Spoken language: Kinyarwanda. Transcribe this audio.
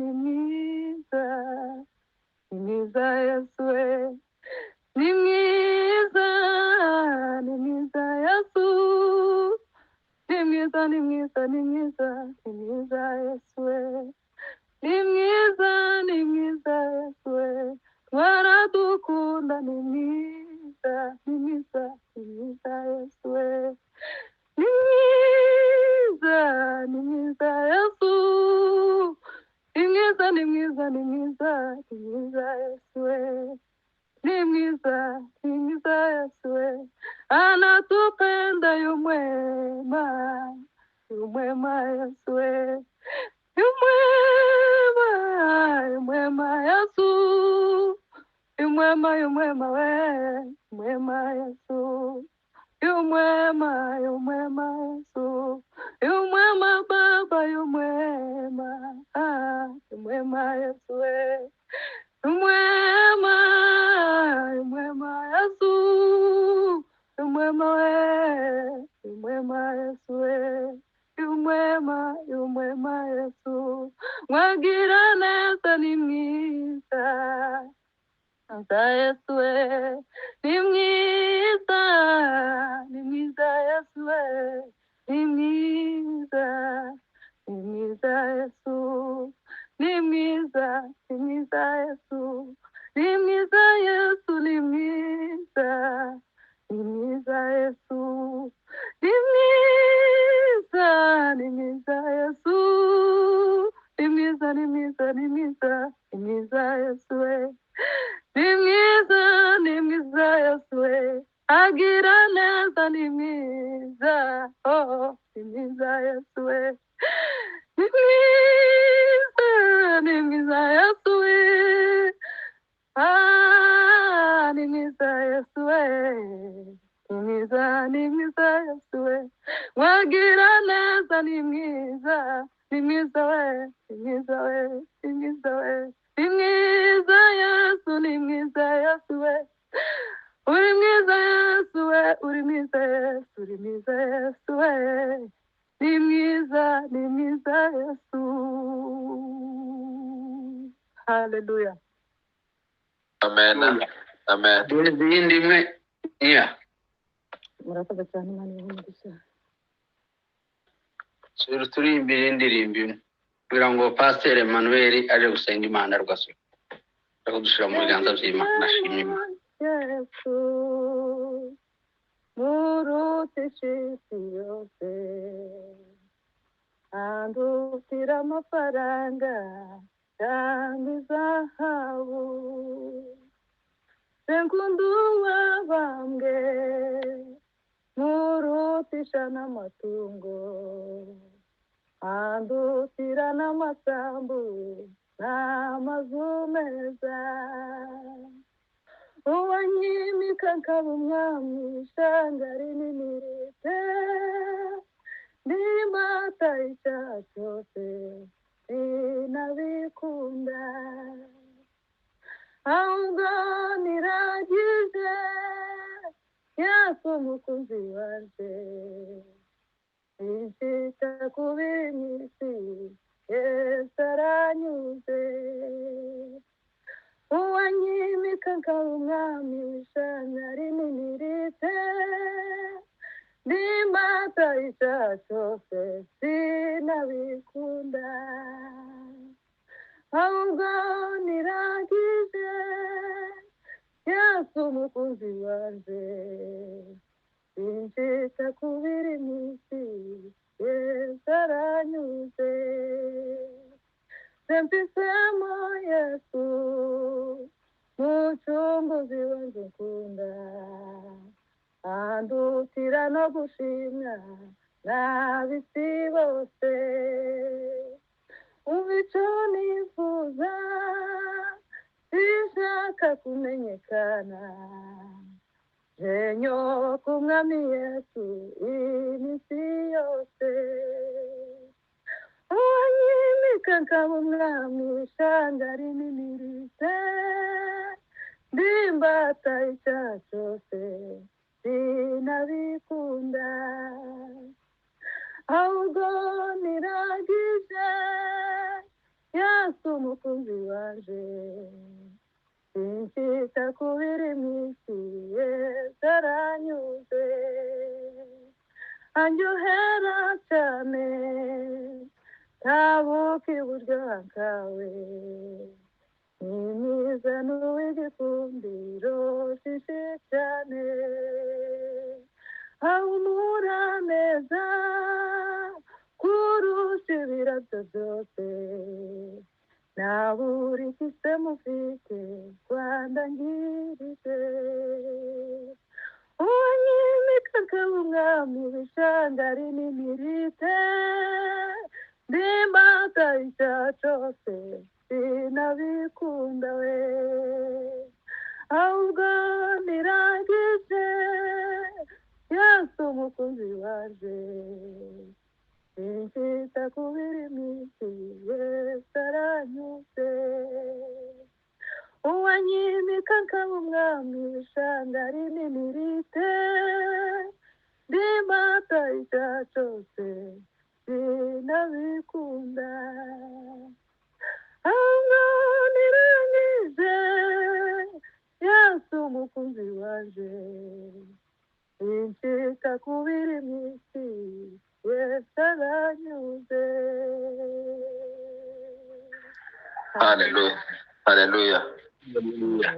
ni mwiza, ni mwiza Yesu we, ni mwiza, ni mwiza Yesu, ni mwiza, ni mwiza, ni mwiza, ni mwiza Yesu we, ni mwiza, ni mwiza Yesu we, waradukunda, ni mwiza, ni mwiza, ni mwiza Yesu we, ni mwiza, ni mwiza Yesu, ni mwiza, ni mwiza, ni mwiza, ni mwiza Yesu we, ni mwiza, ni mwiza Yesu we, anatupenda yumwema, yumwema Yesu we, yumwema, yumwema Yesu, yumwema, yumwema we, yumwema Yesu, yumwema, yumwema Yesu, yumwema Baba, yumwema, yumwema Yesu we, yumwema, yumwema Yesu, yumwema we, yumwema Yesu we, yumwema, yumwema Yesu, wagira neza ni mwiza, mwiza Yesu we, ni mwiza, ni mwiza Yesu we, ni mwiza, ni mwiza Yesu, ni mwiza, ni mwiza Yesu, ni mwiza Yesu, ni mwiza, ni mwiza Yesu, ni mwiza, ni mwiza Yesu, ni mwiza, ni mwiza, ni mwiza, ni mwiza Yesu we, ni mwiza, ni mwiza Yesu we, agira neza ni mwiza, oh, ni mwiza Yesu we, ni mwiza, ni mwiza Yesu we, ni mwiza Yesu we, ni mwiza, ni mwiza Yesu we, wagira neza ni mwiza, ni mwiza we, ni mwiza we, ni mwiza we, ni mwiza Yesu, ni mwiza Yesu we, uri mwiza Yesu we, uri mwiza Yesu, uri mwiza Yesu we, ni mwiza, ni mwiza Yesu. Haleluya. Amen. Amen. Izindi imwe iya Murakoze cyane Imana y'umugisha. turimbira indirimbo imwe kugira ngo Pastor Emmanuel aje gusenga Imana rwose akudushyira mu biganza by'Imana. Ashimye Imana. Yesu, murutishisi yose, andukira amafaranga cyangwa izahabu, senkunda uwabambwe, murutisha n'amatungo, andukira n'amasambu n'amazu meza, uwanyimika nkaba umwami ishyanga rinini rite, ndimata icyaha cyose sinabikunda, ahubwo niragije Yesu umukunzi wanje, sinshita kubiri mw'isi Yesu aranyuze, uwanyimika nkaba umwami w'ishyanga rinini rite, ndimbata icyaha cyose sinabikunda, ahubwo niragije Yesu umukunzi wanje, sinshita kubiri mw'isi Yesu aranyuze, sempisemo Yesu mucunguzi wanje nkunda, andutira no gushimwa n'ab'isi bose, ubico nifuza sinshaka kumenyekana, jenyo kumwami Yesu iminsi yose, uwanyimika nkaba umwami w'ishyanga rinini rite, ndimbata icyaha cyose sinabikunda, ahubwo niragije Yesu umukunzi wanje sinshita kubiri mwisi Yesu aranyuze anyohera cyane tabuka iburyo bwawe ni mwiza n'uw'igikundiro shishe cyane ahumura neza kurusha ibirabyo byose nabura ikise mufite Rwanda ngirije uwanyimika akaba umwami w'ishangari n'imirite ndimbata icya cyose sinabikunda we ahubwo nirangije Yesu umukunzi waje sinshita kubiri mwisi Yesu aranyuze uwanyimika akaba umwami w'ishangari n'imirite ndimbata icya cyose sinabikunda ahubwo nirangije Yesu umukunzi waje sinshita kubiri mwisi Yesu aranyuze Hallelujah. Hallelujah. Hallelujah.